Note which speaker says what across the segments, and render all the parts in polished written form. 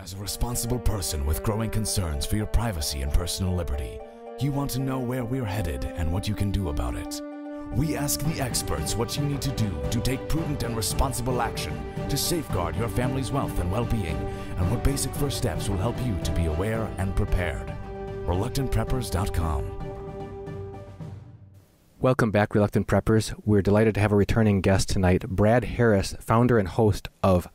Speaker 1: As a responsible person with growing concerns for your privacy and personal liberty, you want to know where we're headed and what you can do about it. We ask the experts what you need to do to take prudent and responsible action to safeguard your family's wealth and well-being, and what basic first steps will help you to be aware and prepared. ReluctantPreppers.com.
Speaker 2: Welcome back, Reluctant Preppers. We're delighted to have a returning guest tonight. Brad Harris, founder and host of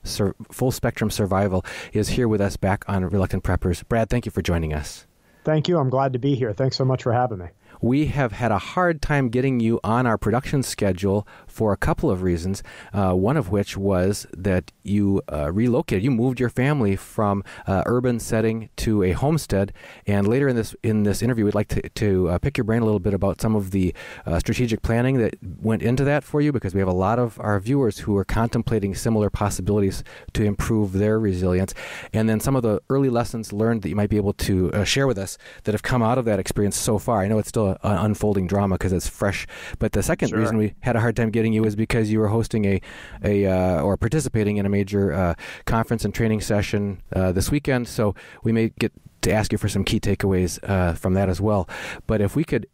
Speaker 2: Full Spectrum Survival, is here with us back on Reluctant Preppers. Brad, thank you for joining us.
Speaker 3: Thank you. I'm glad to be here. Thanks so much for having me.
Speaker 2: We have had a hard time getting you on our production schedule for a couple of reasons, one of which was that you relocated. You moved your family from urban setting to a homestead, and later in this interview, we'd like to pick your brain a little bit about some of the strategic planning that went into that for you, because we have a lot of our viewers who are contemplating similar possibilities to improve their resilience, and then some of the early lessons learned that you might be able to share with us that have come out of that experience so far. I know it's still an unfolding drama because it's fresh, but the second reason we had a hard time getting you is because you were hosting or participating in a major conference and training session this weekend, so we may get to ask you for some key takeaways from that as well. But if we could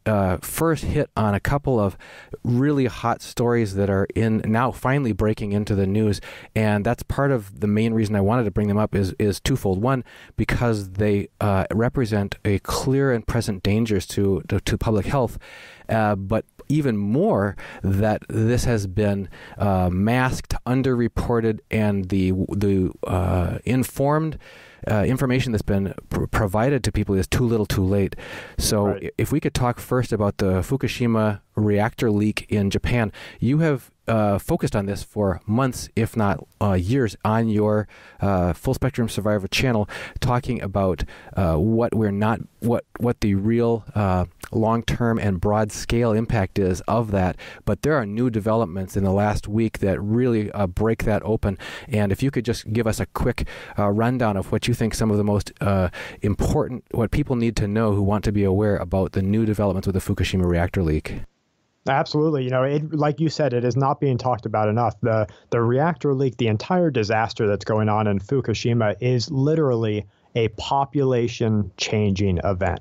Speaker 2: first hit on a couple of really hot stories that are now finally breaking into the news, and that's part of the main reason I wanted to bring them up is twofold. One, because they represent a clear and present dangers to public health, but even more that this has been masked, underreported, and the informed information that's been provided to people is too little too late. So if we could talk first about the Fukushima reactor leak in Japan. You have focused on this for months, if not years, on your Full Spectrum Survivor channel, talking about what the real long-term and broad-scale impact is of that. But there are new developments in the last week that really break that open. And if you could just give us a quick rundown of what you think some of the most important, what people need to know who want to be aware about the new developments with the Fukushima reactor leak.
Speaker 3: Absolutely. Like you said, it is not being talked about enough. The reactor leak, the entire disaster that's going on in Fukushima is literally a population-changing event.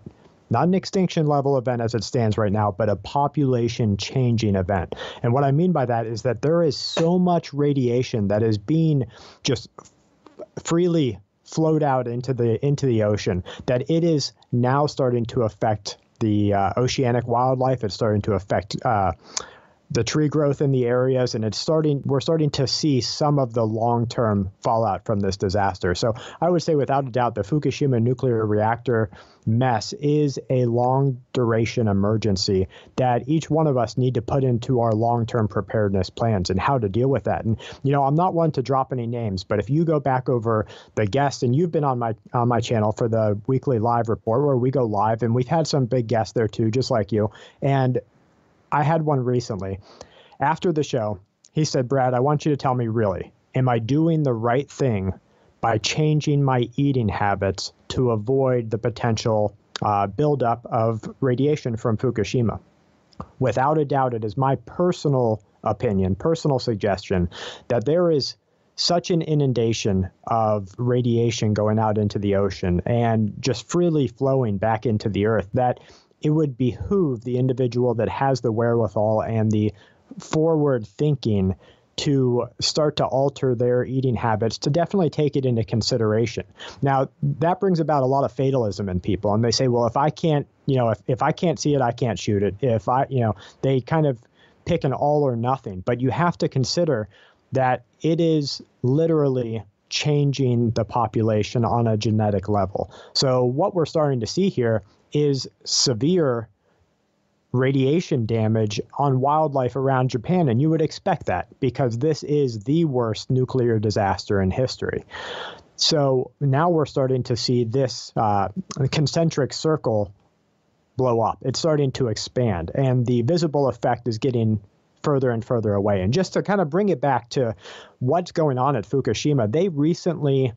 Speaker 3: Not an extinction level event as it stands right now, but a population-changing event. And what I mean by that is that there is so much radiation that is being just freely flowed out into the ocean that it is now starting to affect the oceanic wildlife. It's starting to affect the tree growth in the areas, and we're starting to see some of the long-term fallout from this disaster. So I would say without a doubt, the Fukushima nuclear reactor mess is a long-duration emergency that each one of us need to put into our long-term preparedness plans and how to deal with that. And I'm not one to drop any names, but if you go back over the guests, and you've been on my channel for the weekly live report where we go live, and we've had some big guests there too, just like you. And I had one recently. After the show, he said, "Brad, I want you to tell me really, am I doing the right thing by changing my eating habits to avoid the potential buildup of radiation from Fukushima?" Without a doubt, it is my personal opinion, personal suggestion, that there is such an inundation of radiation going out into the ocean and just freely flowing back into the earth that it would behoove the individual that has the wherewithal and the forward thinking to start to alter their eating habits to definitely take it into consideration. Now, that brings about a lot of fatalism in people, and they say, well, if I can't, if I can't see it, I can't shoot it. They kind of pick an all or nothing, but you have to consider that it is literally changing the population on a genetic level. So what we're starting to see here is severe radiation damage on wildlife around Japan, and you would expect that because this is the worst nuclear disaster in history. So now we're starting to see this concentric circle blow up. It's starting to expand, and the visible effect is getting further and further away. And just to kind of bring it back to what's going on at Fukushima, they recently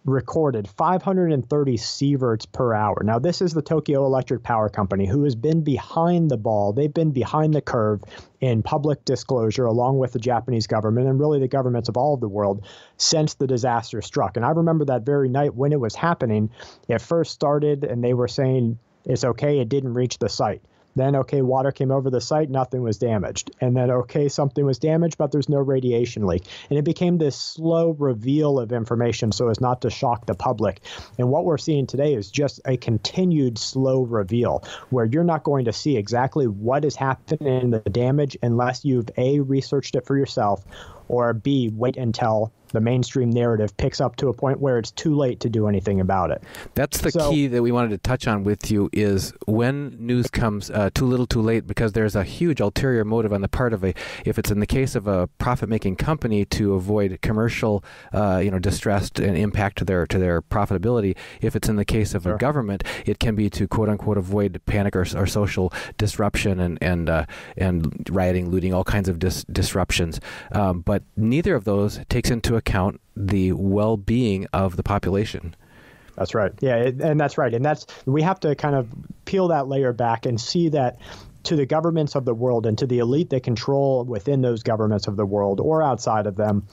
Speaker 3: recorded 530 sieverts per hour. Now, this is the Tokyo Electric Power Company, who has been behind the ball. They've been behind the curve in public disclosure, along with the Japanese government and really the governments of all of the world, since the disaster struck. And I remember that very night when it was happening. It first started and they were saying it's okay, it didn't reach the site. Then, okay, water came over the site, nothing was damaged. And then, okay, something was damaged, but there's no radiation leak. And it became this slow reveal of information so as not to shock the public. And what we're seeing today is just a continued slow reveal where you're not going to see exactly what is happening in the damage unless you've A, researched it for yourself, or B, wait until the mainstream narrative picks up to a point where it's too late to do anything about it.
Speaker 2: That's the key that we wanted to touch on with you, is when news comes too little too late, because there's a huge ulterior motive on the part of if it's in the case of a profit-making company to avoid commercial distress and impact to their profitability. If it's in the case of a government, it can be to quote-unquote avoid panic or social disruption and rioting, looting, all kinds of disruptions. But neither of those takes into account the well-being of the population.
Speaker 3: That's right. Yeah, and that's right. And we have to kind of peel that layer back and see that to the governments of the world and to the elite that control within those governments of the world or outside of them,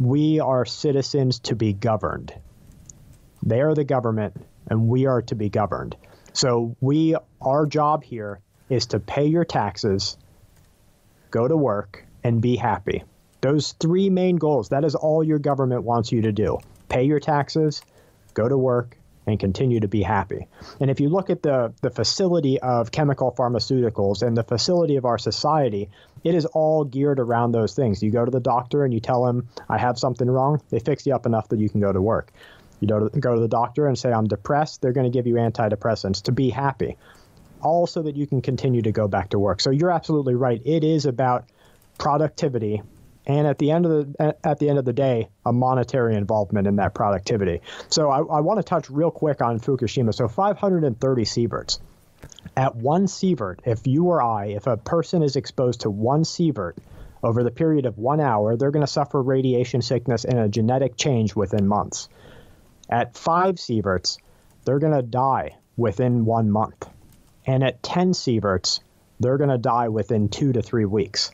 Speaker 3: we are citizens to be governed. They are the government and we are to be governed. So our job here is to pay your taxes, go to work, and be happy. Those three main goals, that is all your government wants you to do. Pay your taxes, go to work, and continue to be happy. And if you look at the facility of chemical pharmaceuticals and the facility of our society, it is all geared around those things. You go to the doctor and you tell them, I have something wrong. They fix you up enough that you can go to work. You go to the doctor and say, I'm depressed. They're going to give you antidepressants to be happy, all so that you can continue to go back to work. So you're absolutely right. It is about productivity. And at the end of the day, a monetary involvement in that productivity. So I want to touch real quick on Fukushima. So 530 sieverts. At one sievert, if a person is exposed to one sievert over the period of 1 hour, they're going to suffer radiation sickness and a genetic change within months. At 5 sieverts, they're going to die within 1 month. And at 10 sieverts, they're going to die within 2 to 3 weeks.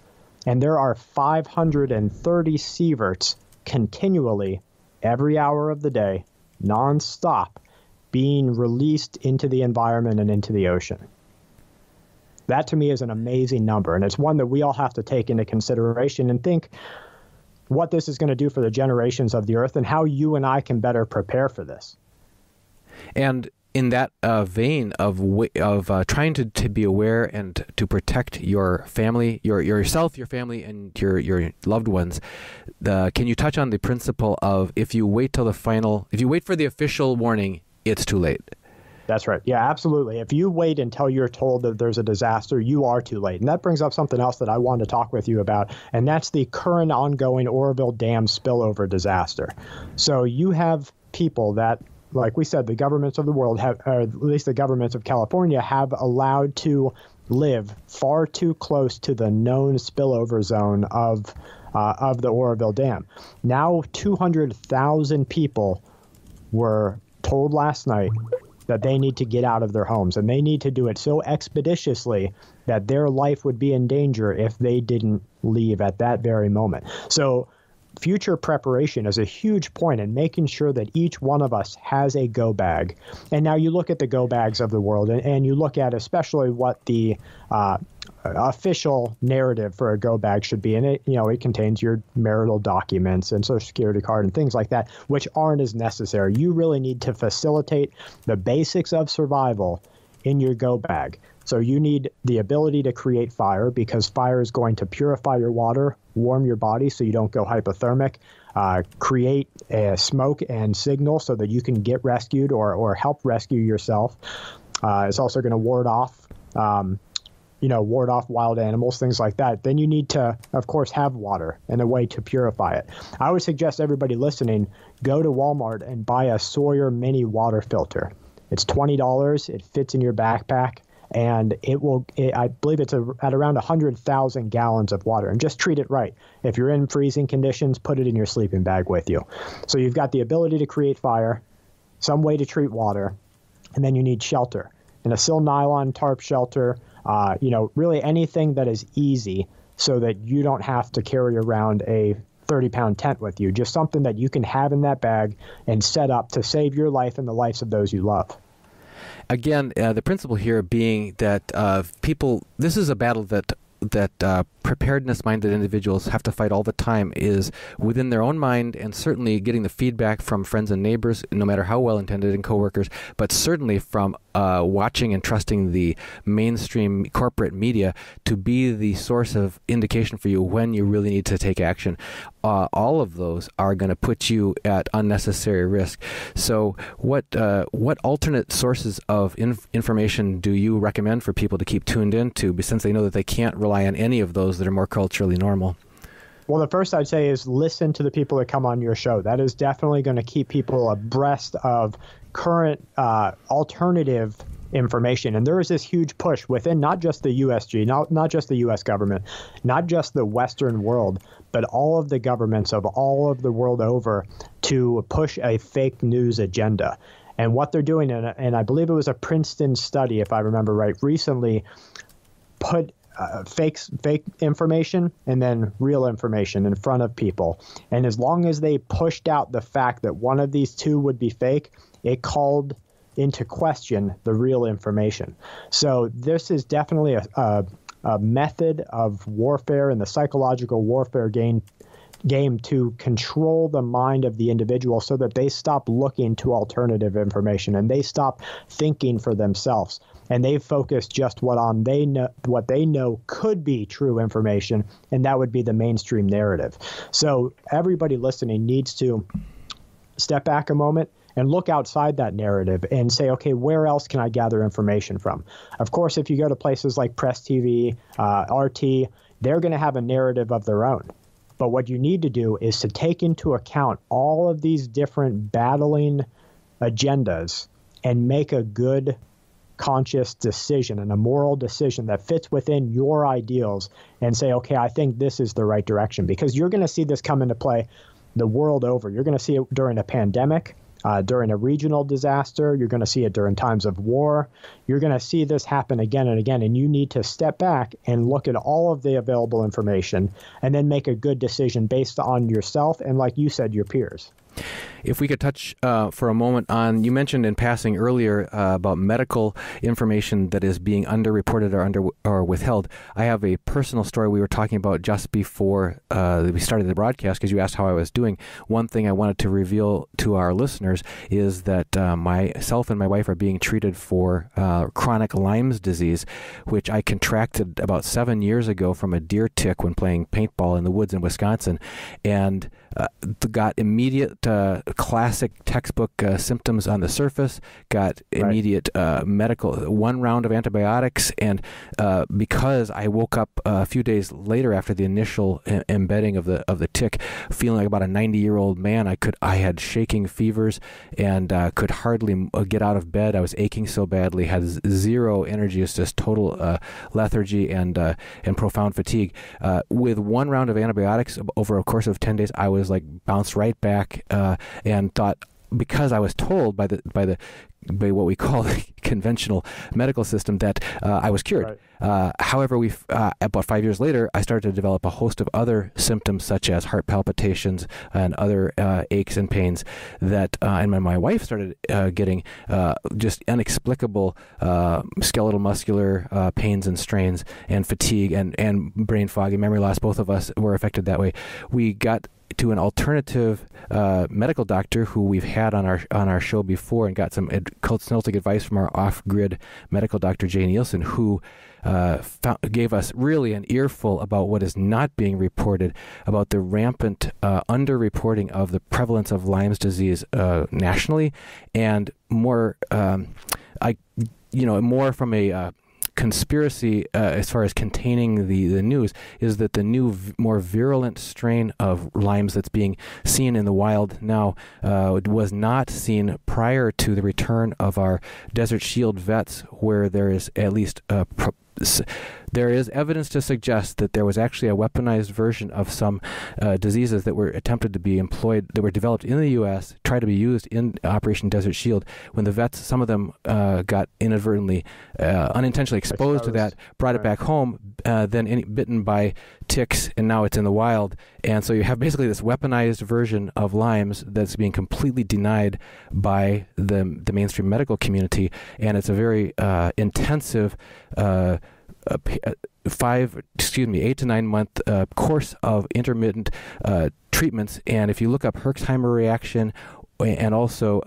Speaker 3: And there are 530 sieverts continually, every hour of the day, nonstop, being released into the environment and into the ocean. That, to me, is an amazing number, and it's one that we all have to take into consideration and think what this is going to do for the generations of the Earth and how you and I can better prepare for this. And
Speaker 2: in that vein of trying to be aware and to protect your family, yourself, your family, and your loved ones, can you touch on the principle of if you wait for the official warning, it's too late?
Speaker 3: That's right. Yeah, absolutely. If you wait until you're told that there's a disaster, you are too late. And that brings up something else that I wanted to talk with you about, and that's the current ongoing Oroville Dam spillover disaster. So you have people that, like we said, the governments of the world have, or at least the governments of California, have allowed to live far too close to the known spillover zone of the Oroville Dam. Now 200,000 people were told last night that they need to get out of their homes, and they need to do it so expeditiously that their life would be in danger if they didn't leave at that very moment. So future preparation is a huge point in making sure that each one of us has a go bag. And now you look at the go bags of the world, and you look at especially what the official narrative for a go bag should be. And it contains your marital documents and Social Security card and things like that, which aren't as necessary. You really need to facilitate the basics of survival in your go bag. So you need the ability to create fire, because fire is going to purify your water, warm your body so you don't go hypothermic, create a smoke and signal so that you can get rescued or help rescue yourself. It's also going to ward off wild animals, things like that. Then you need to, of course, have water and a way to purify it. I would suggest everybody listening, go to Walmart and buy a Sawyer mini water filter. It's $20. It fits in your backpack. and I believe it's at around 100,000 gallons of water, and just treat it right. If you're in freezing conditions, put it in your sleeping bag with you. So you've got the ability to create fire, some way to treat water, and then you need shelter. And a sil nylon tarp shelter, really anything that is easy so that you don't have to carry around a 30-pound tent with you, just something that you can have in that bag and set up to save your life and the lives of those you love.
Speaker 2: Again, the principle here being that this is a battle that preparedness-minded individuals have to fight all the time, is within their own mind, and certainly getting the feedback from friends and neighbors, no matter how well-intended, and coworkers, but certainly from watching and trusting the mainstream corporate media to be the source of indication for you when you really need to take action. All of those are going to put you at unnecessary risk. So what alternate sources of information do you recommend for people to keep tuned into, since they know that they can't rely on any of those that are more culturally normal?
Speaker 3: Well, the first I'd say is listen to the people that come on your show. That is definitely going to keep people abreast of current alternative information. And there is this huge push within not just the USG, not just the U.S. government, not just the Western world, but all of the governments of all of the world over to push a fake news agenda. And what they're doing, and I believe it was a Princeton study, if I remember right, recently put fake information and then real information in front of people. And as long as they pushed out the fact that one of these two would be fake, it called into question the real information. So this is definitely a method of warfare and the psychological warfare game to control the mind of the individual so that they stop looking to alternative information and they stop thinking for themselves. And they focus just what they know could be true information, and that would be the mainstream narrative. So everybody listening needs to step back a moment and look outside that narrative and say, okay, where else can I gather information from? Of course, if you go to places like Press TV, RT, they're going to have a narrative of their own. But what you need to do is to take into account all of these different battling agendas and make a good, conscious decision and a moral decision that fits within your ideals and say, okay, I think this is the right direction, because you're going to see this come into play the world over. You're going to see it during a pandemic, during a regional disaster. You're going to see it during times of war. You're going to see this happen again and again, and you need to step back and look at all of the available information and then make a good decision based on yourself and, like you said, your peers.
Speaker 2: If we could touch for a moment on, you mentioned in passing earlier about medical information that is being underreported or withheld. I have a personal story we were talking about just before we started the broadcast, because you asked how I was doing. One thing I wanted to reveal to our listeners is that myself and my wife are being treated for chronic Lyme's disease, which I contracted about 7 years ago from a deer tick when playing paintball in the woods in Wisconsin, and got immediate classic textbook symptoms on the surface, got immediate medical, 1 round of antibiotics, and because I woke up a few days later after the initial embedding of the tick, feeling like about a 90-year-old man. I had shaking fevers and could hardly get out of bed. I was aching so badly, had zero energy. It's just total lethargy and profound fatigue. With 1 round of antibiotics over a course of 10 days, I was like bounced right back and thought, because I was told by what we call the conventional medical system that I was cured. Right. However, about 5 years later, I started to develop a host of other symptoms such as heart palpitations and other aches and pains that, and my wife started getting just inexplicable skeletal muscular pains and strains and fatigue and brain fog and memory loss. Both of us were affected that way. We got to an alternative medical doctor who we've had on our show before and got some consulting advice from our off-grid medical doctor, Jay Nielsen, who gave us really an earful about what is not being reported, about the rampant underreporting of the prevalence of Lyme's disease nationally, and more from a conspiracy as far as containing the news is that the new, more virulent strain of Lyme's that's being seen in the wild now was not seen prior to the return of our Desert Shield vets, where there is at least there is evidence to suggest that there was actually a weaponized version of some diseases that were attempted to be employed, that were developed in the U.S., tried to be used in Operation Desert Shield. When the vets, some of them got inadvertently, unintentionally exposed to that, brought it back home, then bitten by ticks, and now it's in the wild. And so you have basically this weaponized version of Lyme's that's being completely denied by the mainstream medical community, and it's a very intensive 8 to 9 month course of intermittent treatments. And if you look up Herxheimer reaction and also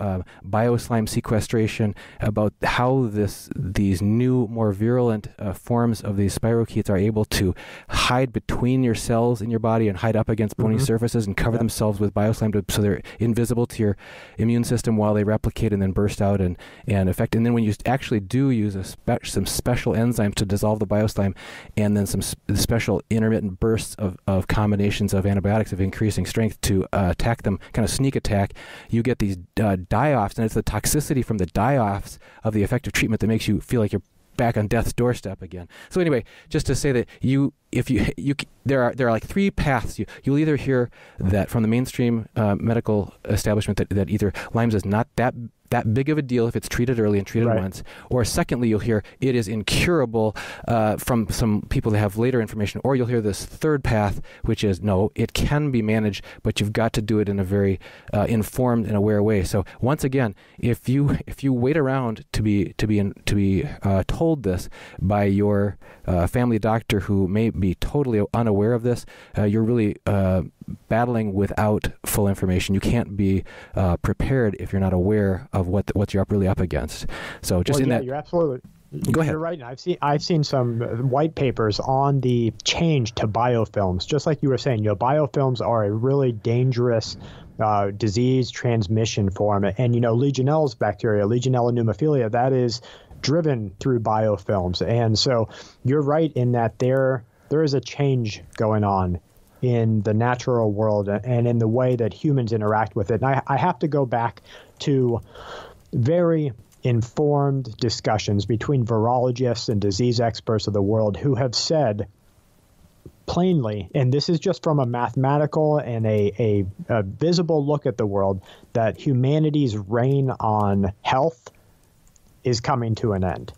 Speaker 2: bioslime sequestration, about how these new, more virulent forms of these spirochetes are able to hide between your cells in your body and hide up against bony surfaces and cover themselves with bioslime so they're invisible to your immune system while they replicate and then burst out and affect. And then when you actually do use some special enzymes to dissolve the bioslime, and then some special intermittent bursts of combinations of antibiotics of increasing strength to attack them, kind of sneak attack, you get these die-offs, and it's the toxicity from the die-offs of the effective treatment that makes you feel like you're back on death's doorstep again. So anyway, just to say that there are like three paths. You'll either hear that from the mainstream medical establishment that either Lyme's is not that big of a deal if it's treated early and treated once, or secondly, you'll hear it is incurable from some people that have later information, or you'll hear this third path, which is no, it can be managed, but you've got to do it in a very informed and aware way. So once again, if you wait around to be told this by your family doctor who may be totally unaware of this, you're really battling without full information. You can't be prepared if you're not aware of what you're really up against. So just
Speaker 3: you're absolutely.
Speaker 2: Go ahead.
Speaker 3: You're right. I've seen some white papers on the change to biofilms. Just like you were saying, biofilms are a really dangerous disease transmission form. And Legionell's bacteria, Legionella pneumophilia, that is driven through biofilms. And so you're right in that there is a change going on in the natural world and in the way that humans interact with it. And I have to go back to very informed discussions between virologists and disease experts of the world who have said plainly, and this is just from a mathematical and a visible look at the world, that humanity's reign on health is coming to an end.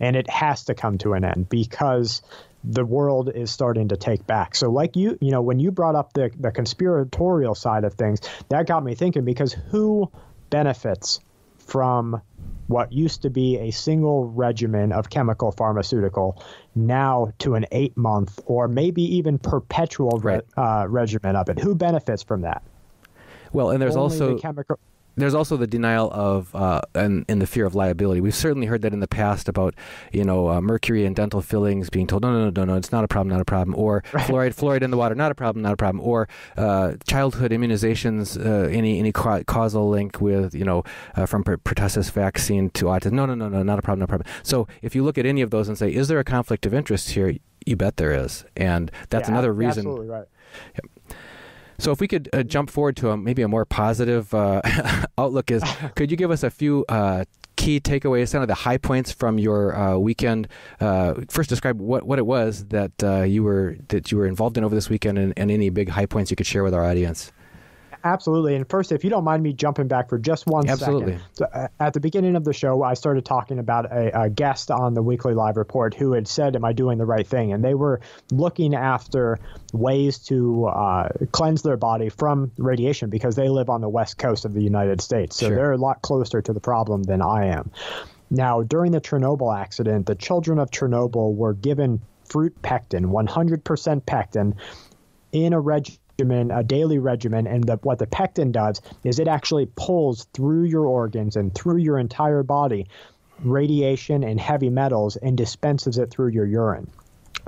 Speaker 3: And it has to come to an end because the world is starting to take back. So like when you brought up the conspiratorial side of things, that got me thinking, because who benefits from what used to be a single regimen of chemical pharmaceutical now to an 8-month or maybe even perpetual regimen of it? Who benefits from that?
Speaker 2: Well, and there's There's also the denial of and the fear of liability. We've certainly heard that in the past about, mercury in dental fillings being told, no, it's not a problem, or fluoride in the water, not a problem, or childhood immunizations, any causal link with, from pertussis vaccine to autism. No, not a problem. So if you look at any of those and say, is there a conflict of interest here? You bet there is, and that's another reason.
Speaker 3: Absolutely right.
Speaker 2: Yep. So if we could jump forward to maybe a more positive outlook, could you give us a few key takeaways, some of the high points from your weekend? First, describe what it was that you were involved in over this weekend, and any big high points you could share with our audience.
Speaker 3: Absolutely. And first, if you don't mind me jumping back for just one second. So, at the beginning of the show, I started talking about a guest on the Weekly Live Report who had said, am I doing the right thing? And they were looking after ways to cleanse their body from radiation because they live on the west coast of the United States. So they're a lot closer to the problem than I am. Now, during the Chernobyl accident, the children of Chernobyl were given fruit pectin, 100% pectin, in a daily regimen, and what the pectin does is it actually pulls through your organs and through your entire body radiation and heavy metals and dispenses it through your urine.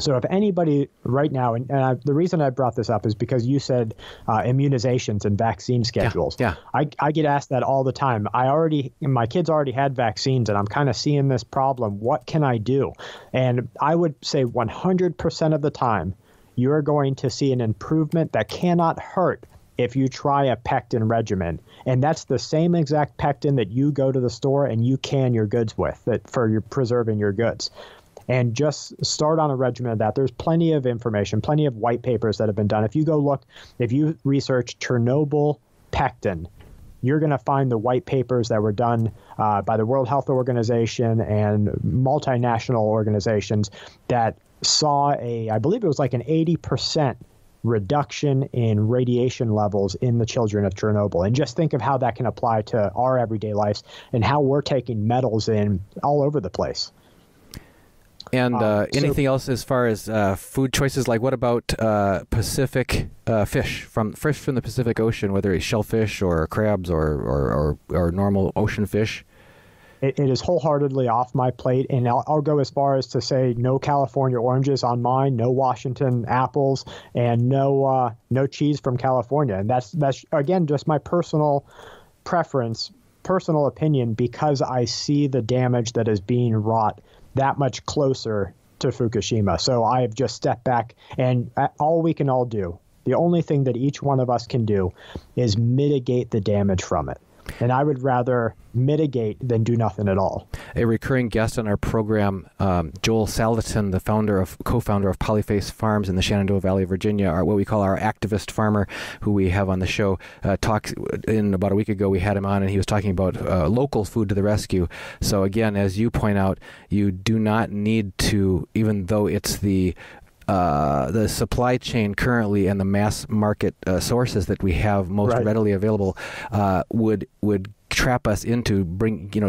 Speaker 3: So if anybody right now, the reason I brought this up is because you said immunizations and vaccine schedules.
Speaker 2: Yeah.
Speaker 3: I get asked that all the time. My kids already had vaccines, and I'm kind of seeing this problem. What can I do? And I would say 100% of the time, you're going to see an improvement that cannot hurt if you try a pectin regimen. And that's the same exact pectin that you go to the store and you can your goods with for your preserving your goods. And just start on a regimen of that. There's plenty of information, plenty of white papers that have been done. If you research Chernobyl pectin, you're going to find the white papers that were done by the World Health Organization and multinational organizations that saw I believe it was like an 80% reduction in radiation levels in the children of Chernobyl. And just think of how that can apply to our everyday lives and how we're taking metals in all over the place.
Speaker 2: And anything else as far as food choices? Like what about Pacific fish from the Pacific Ocean, whether it's shellfish or crabs or normal ocean fish?
Speaker 3: It is wholeheartedly off my plate, and I'll go as far as to say no California oranges on mine, no Washington apples, and no cheese from California. And that's again just my personal preference, personal opinion, because I see the damage that is being wrought that much closer to Fukushima. So I've just stepped back, and all we can all do, the only thing that each one of us can do is mitigate the damage from it. And I would rather mitigate than do nothing at all.
Speaker 2: A recurring guest on our program, Joel Salveton, the co-founder of Polyface Farms in the Shenandoah Valley, Virginia, what we call our activist farmer, who we have on the show, talks in about a week ago. We had him on, and he was talking about local food to the rescue. So again, as you point out, you do not need to, even though it's the supply chain currently and the mass market sources that we have most readily available would trap us into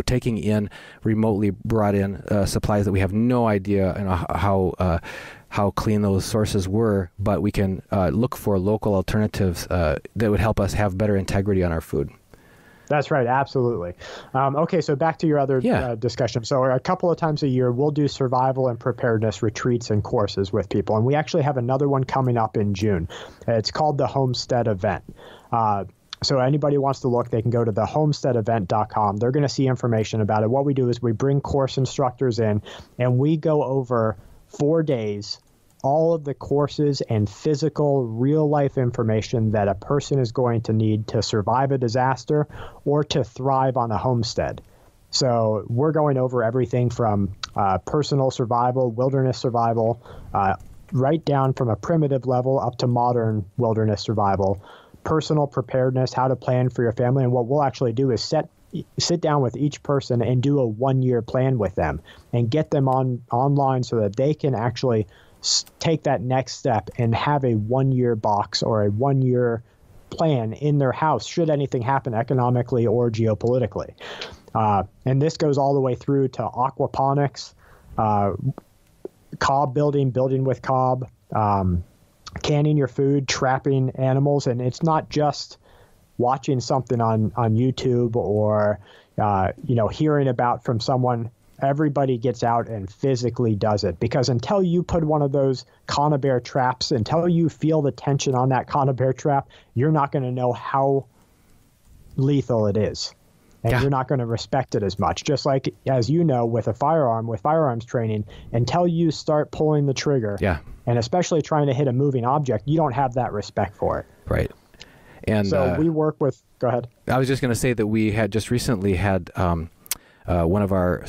Speaker 2: taking in remotely brought in supplies that we have no idea how clean those sources were, but we can look for local alternatives that would help us have better integrity on our food.
Speaker 3: That's right. Absolutely. Okay, so back to your other discussion. So a couple of times a year, we'll do survival and preparedness retreats and courses with people. And we actually have another one coming up in June. It's called the Homestead Event. So anybody who wants to look, they can go to the homestead-event.com. They're going to see information about it. What we do is we bring course instructors in, and we go over 4 days all of the courses and physical real-life information that a person is going to need to survive a disaster or to thrive on a homestead. So we're going over everything from personal survival, wilderness survival, right down from a primitive level up to modern wilderness survival, personal preparedness, how to plan for your family. And what we'll actually do is sit down with each person and do a 1-year plan with them and get them online so that they can actually take that next step and have a 1-year box or a 1-year plan in their house should anything happen economically or geopolitically. And this goes all the way through to aquaponics, cob building with cob, canning your food, trapping animals. And it's not just watching something on YouTube or hearing about from someone. Everybody gets out and physically does it, because until you put one of those conibear traps, until you feel the tension on that conibear trap, you're not going to know how lethal it is. And you're not going to respect it as much. Just like, as you know, with a firearm, with firearms training, until you start pulling the trigger, and especially trying to hit a moving object, you don't have that respect for it.
Speaker 2: Right. And
Speaker 3: so we work with, go ahead.
Speaker 2: I was just going to say that we had just recently had one of our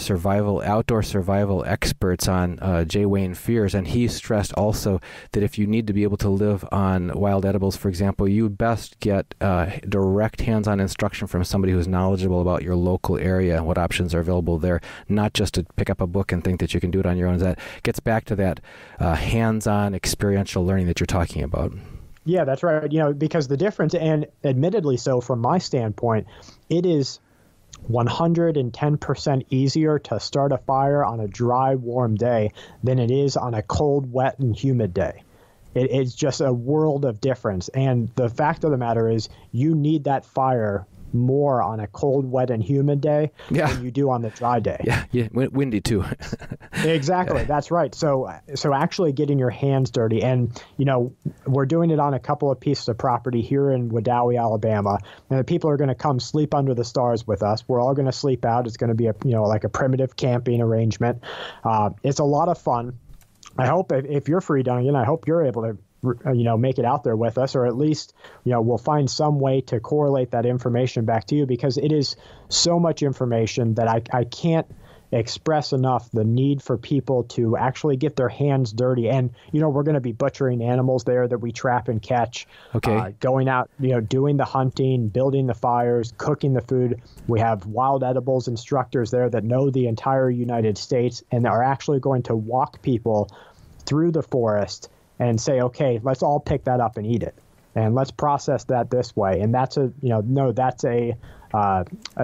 Speaker 2: outdoor survival experts on, Jay Wayne Fears, and he stressed also that if you need to be able to live on wild edibles, for example, you best get direct hands-on instruction from somebody who's knowledgeable about your local area and what options are available there, not just to pick up a book and think that you can do it on your own. That gets back to that hands-on experiential learning that you're talking about.
Speaker 3: Yeah, that's right. Because the difference, and admittedly so from my standpoint, it is 110% easier to start a fire on a dry, warm day than it is on a cold, wet, and humid day. It's just a world of difference. And the fact of the matter is, you need that fire more on a cold, wet, and humid day than you do on the dry day.
Speaker 2: Yeah, windy too.
Speaker 3: Exactly, that's right. So actually getting your hands dirty, and we're doing it on a couple of pieces of property here in Wedowee, Alabama, and the people are going to come sleep under the stars with us. We're all going to sleep out. It's going to be like a primitive camping arrangement. It's a lot of fun. I hope if you're free, Duncan, I hope you're able to make it out there with us, or at least, we'll find some way to correlate that information back to you, because it is so much information that I can't express enough the need for people to actually get their hands dirty. And, we're going to be butchering animals there that we trap and catch, going out, doing the hunting, building the fires, cooking the food. We have wild edibles instructors there that know the entire United States and are actually going to walk people through the forest and say, okay, let's all pick that up and eat it, and let's process that this way. And that's a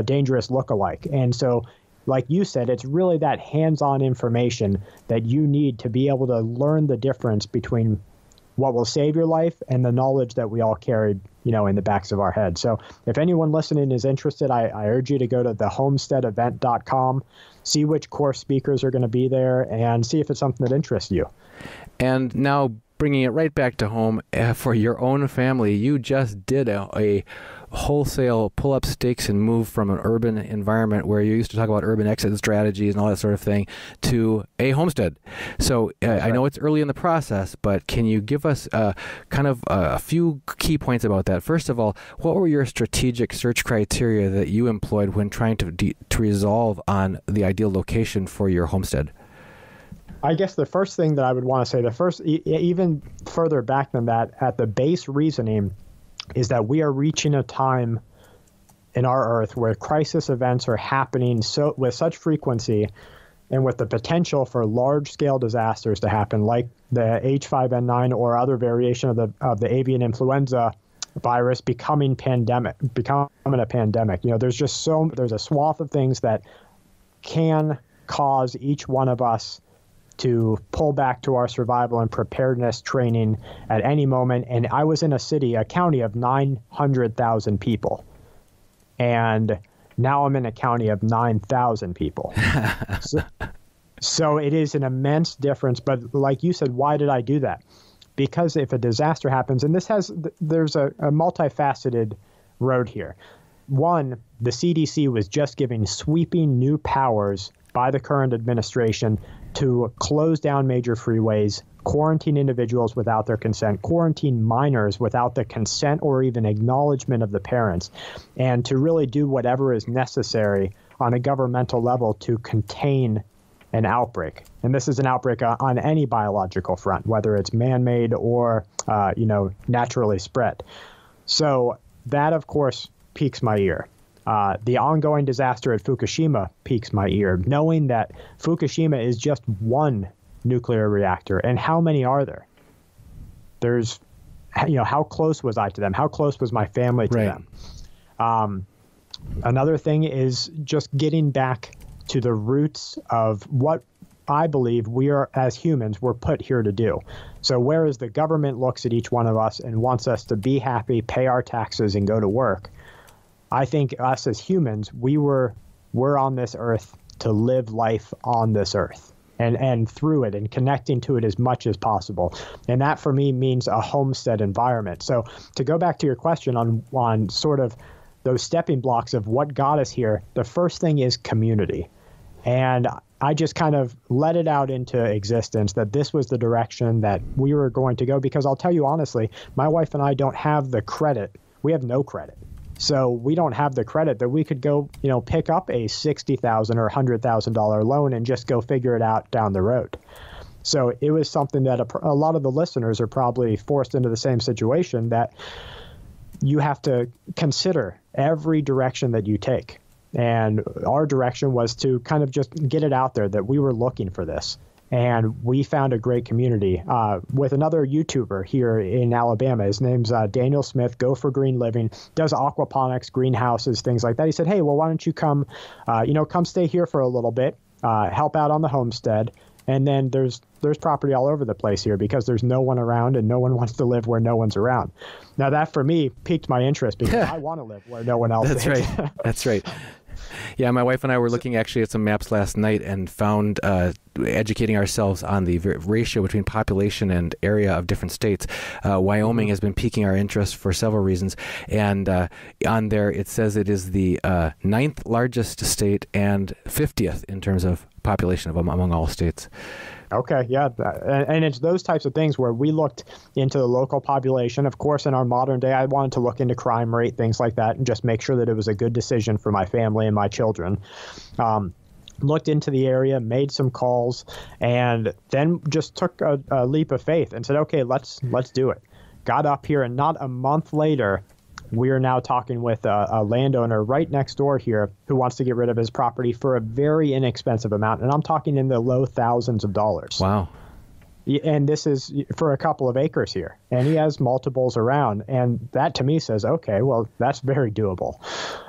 Speaker 3: dangerous lookalike. And so, like you said, it's really that hands-on information that you need to be able to learn the difference between what will save your life and the knowledge that we all carry, in the backs of our heads. So if anyone listening is interested, I urge you to go to the homestead-event.com, see which course speakers are going to be there, and see if it's something that interests you.
Speaker 2: And now, bringing it right back to home, for your own family, you just did a wholesale pull up stakes and move from an urban environment where you used to talk about urban exit strategies and all that sort of thing to a homestead. So I know it's early in the process, but can you give us kind of a few key points about that? First of all, what were your strategic search criteria that you employed when trying to resolve on the ideal location for your homestead?
Speaker 3: I guess the first thing that I would want to say, even further back than that, at the base reasoning, is that we are reaching a time in our Earth where crisis events are happening with such frequency, and with the potential for large-scale disasters to happen, like the H5N9 or other variation of the avian influenza virus becoming a pandemic. There's a swath of things that can cause each one of us to pull back to our survival and preparedness training at any moment. And I was in a county of 900,000 people. And now I'm in a county of 9,000 people. So it is an immense difference. But like you said, why did I do that? Because if a disaster happens, and there's a multifaceted road here. One, the CDC was just giving sweeping new powers by the current administration to close down major freeways, quarantine individuals without their consent, quarantine minors without the consent or even acknowledgement of the parents, and to really do whatever is necessary on a governmental level to contain an outbreak. And this is an outbreak on any biological front, whether it's man-made or naturally spread. So that, of course, piques my ear. The ongoing disaster at Fukushima piques my ear, knowing that Fukushima is just one nuclear reactor. And how many are there? There's, how close was I to them? How close was my family to them? Another thing is just getting back to the roots of what I believe we are, as humans, we're put here to do. So whereas the government looks at each one of us and wants us to be happy, pay our taxes, and go to work, I think us as humans, we're on this earth to live life on this earth and through it and connecting to it as much as possible. And that for me means a homestead environment. So to go back to your question on sort of those stepping blocks of what got us here, the first thing is community. And I just kind of let it out into existence that this was the direction that we were going to go, because I'll tell you honestly, my wife and I don't have the credit. We have no credit. So we don't have the credit that we could go, pick up a $60,000 or $100,000 loan and just go figure it out down the road. So it was something that a lot of the listeners are probably forced into the same situation, that you have to consider every direction that you take. And our direction was to kind of just get it out there that we were looking for this. And we found a great community with another YouTuber here in Alabama. His name's Daniel Smith, Go for Green Living, does aquaponics, greenhouses, things like that. He said, hey, well, why don't you come stay here for a little bit, help out on the homestead, And then there's property all over the place here because there's no one around and no one wants to live where no one's around. Now that for me piqued my interest because I want to live where no one else is.
Speaker 2: That's right. That's right. Yeah, my wife and I were looking actually at some maps last night and found, educating ourselves on the ratio between population and area of different states. Wyoming has been piquing our interest for several reasons. And on there, it says it is the 9th largest state and 50th in terms of population among all states.
Speaker 3: Okay, yeah. And it's those types of things where we looked into the local population. Of course, in our modern day, I wanted to look into crime rate, things like that, and just make sure that it was a good decision for my family and my children. Looked into the area, made some calls, and then just took a leap of faith and said, okay, let's do it. Got up here, and not a month later, we are now talking with a landowner right next door here who wants to get rid of his property for a very inexpensive amount. And I'm talking in the low thousands of dollars.
Speaker 2: Wow.
Speaker 3: And this is for a couple of acres here. And he has multiples around. And that to me says, okay, well, that's very doable.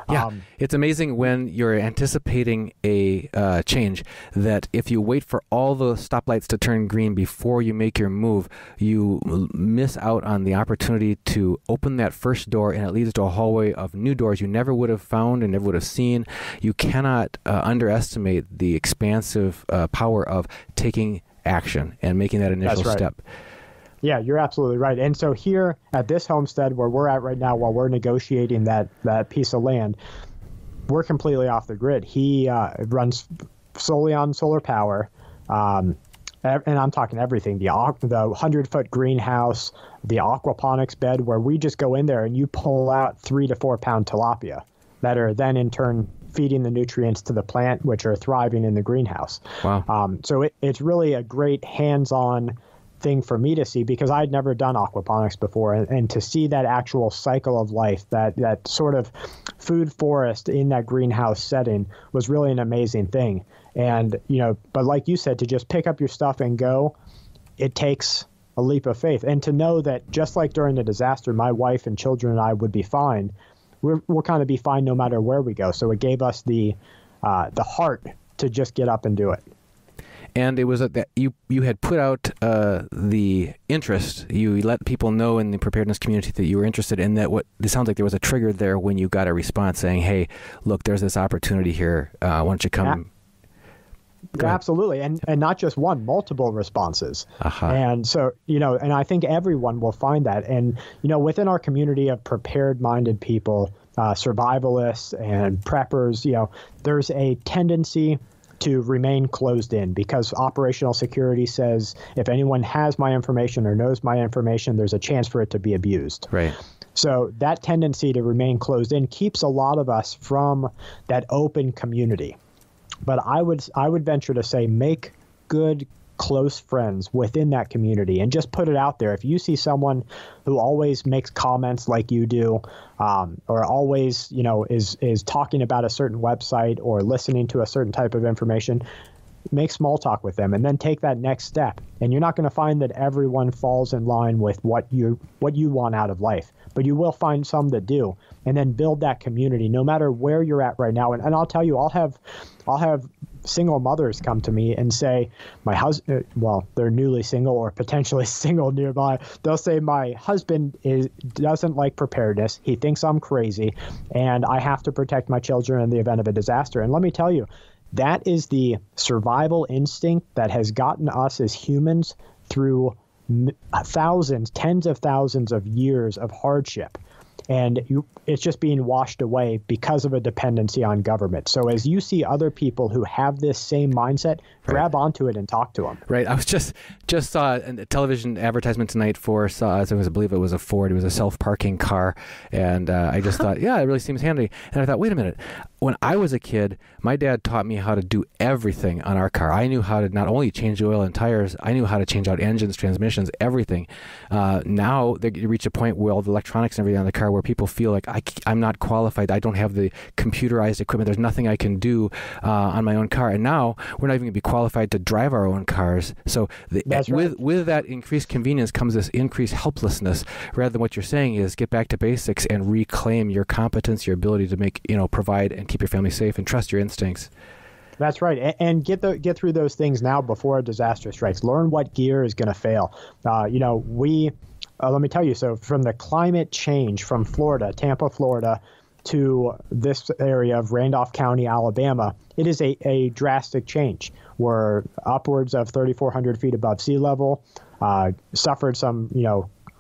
Speaker 2: Yeah, it's amazing when you're anticipating a change that if you wait for all the stoplights to turn green before you make your move, you miss out on the opportunity to open that first door, and it leads to a hallway of new doors you never would have found and never would have seen. You cannot underestimate the expansive power of taking action and making that initial step.
Speaker 3: Yeah, you're absolutely right. And so here at this homestead where we're at right now, while we're negotiating that piece of land, we're completely off the grid. He runs solely on solar power, and I'm talking everything, the 100-foot greenhouse, the aquaponics bed, where we just go in there and you pull out 3 to 4 pound tilapia that are then in turn feeding the nutrients to the plant, which are thriving in the greenhouse.
Speaker 2: Wow.
Speaker 3: So it's really a great hands-on thing for me to see because I'd never done aquaponics before, and to see that actual cycle of life, that sort of food forest in that greenhouse setting was really an amazing thing. And, but like you said, to just pick up your stuff and go, it takes a leap of faith. And to know that just like during the disaster, my wife and children and I would be fine, we'll kind of be fine no matter where we go. So it gave us the heart to just get up and do it.
Speaker 2: And it was that you had put out the interest. You let people know in the preparedness community that you were interested in that. It sounds like there was a trigger there when you got a response saying, "Hey, look, there's this opportunity here. Why don't you come?"
Speaker 3: Yeah, absolutely, and not just one, multiple responses.
Speaker 2: Uh-huh.
Speaker 3: And so and I think everyone will find that. And within our community of prepared-minded people, survivalists and preppers, there's a tendency to remain closed in because operational security says if anyone has my information or knows my information, there's a chance for it to be abused.
Speaker 2: Right.
Speaker 3: So that tendency to remain closed in keeps a lot of us from that open community. But I would venture to say make good, close friends within that community and just put it out there. If you see someone who always makes comments like you do, or always, is talking about a certain website or listening to a certain type of information, make small talk with them and then take that next step. And you're not going to find that everyone falls in line with what you want out of life, but you will find some that do. And then build that community no matter where you're at right now. And I'll tell you, I'll have single mothers come to me and say, my husband, well, they're newly single or potentially single nearby. They'll say, my husband doesn't like preparedness. He thinks I'm crazy and I have to protect my children in the event of a disaster. And let me tell you, that is the survival instinct that has gotten us as humans through thousands, tens of thousands of years of hardship. And it's just being washed away because of a dependency on government. So as you see other people who have this same mindset, grab onto it and talk to them.
Speaker 2: Right. I was just saw a television advertisement tonight for, I believe it was a Ford. It was a self-parking car. And I just thought, yeah, it really seems handy. And I thought, wait a minute. When I was a kid, my dad taught me how to do everything on our car. I knew how to not only change the oil and tires, I knew how to change out engines, transmissions, everything. Now they reach a point where all the electronics and everything on the car where people feel like I'm not qualified. I don't have the computerized equipment. There's nothing I can do on my own car. And now we're not even going to be qualified to drive our own cars. So with that increased convenience comes this increased helplessness. Rather than what you're saying is get back to basics and reclaim your competence, your ability to make, provide and keep your family safe and trust your instincts.
Speaker 3: That's right, and get through those things now before a disaster strikes. Learn what gear is going to fail. Let me tell you. So from the climate change from Florida, Tampa, Florida, to this area of Randolph County, Alabama, it is a drastic change. We're upwards of 3,400 feet above sea level. Suffered some,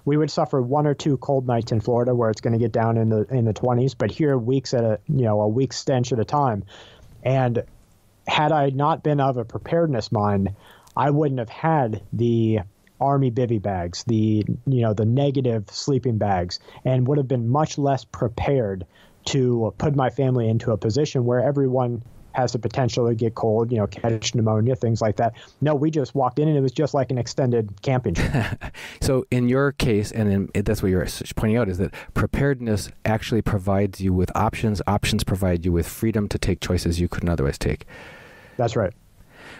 Speaker 3: we would suffer 1 or 2 cold nights in Florida where it's going to get down in the 20s, but here weeks at a week's stench at a time. And had I not been of a preparedness mind, I wouldn't have had the Army bivy bags, the negative sleeping bags, and would have been much less prepared to put my family into a position where everyone has the potential to get cold, catch pneumonia, things like that. No, we just walked in and it was just like an extended camping trip.
Speaker 2: So in your case, and that's what you're pointing out, is that preparedness actually provides you with options. Options provide you with freedom to take choices you couldn't otherwise take.
Speaker 3: That's right.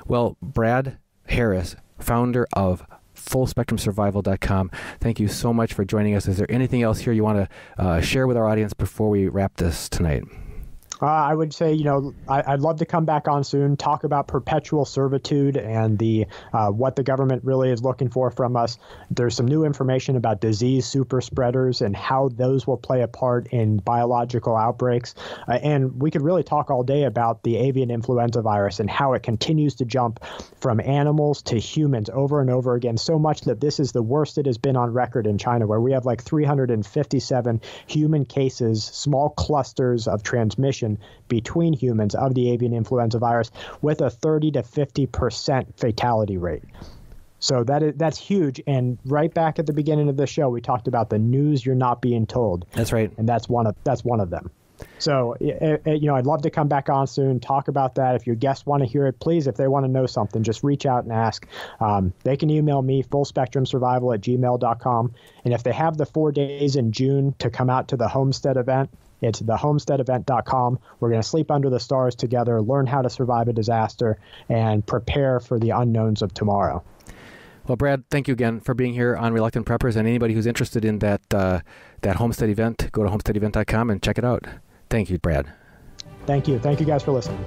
Speaker 2: Well, Brad Harris, founder of FullSpectrumSurvival.com, thank you so much for joining us. Is there anything else here you want to share with our audience before we wrap this tonight?
Speaker 3: I would say, I'd love to come back on soon, talk about perpetual servitude and the what the government really is looking for from us. There's some new information about disease super spreaders and how those will play a part in biological outbreaks. And we could really talk all day about the avian influenza virus and how it continues to jump from animals to humans over and over again, so much that this is the worst it has been on record in China, where we have like 357 human cases, small clusters of transmission between humans of the avian influenza virus, with a 30 to 50% fatality rate. So that's huge. And right back at the beginning of the show, we talked about the news you're not being told.
Speaker 2: That's right.
Speaker 3: And that's one of them. So, I'd love to come back on soon, talk about that. If your guests want to hear it, please, if they want to know something, just reach out and ask. They can email me, fullspectrumsurvival@gmail.com. And if they have the 4 days in June to come out to the Homestead event, it's thehomesteadevent.com. We're going to sleep under the stars together, learn how to survive a disaster, and prepare for the unknowns of tomorrow.
Speaker 2: Well, Brad, thank you again for being here on Reluctant Preppers. And anybody who's interested in that Homestead event, go to homesteadevent.com and check it out. Thank you, Brad.
Speaker 3: Thank you. Thank you guys for listening.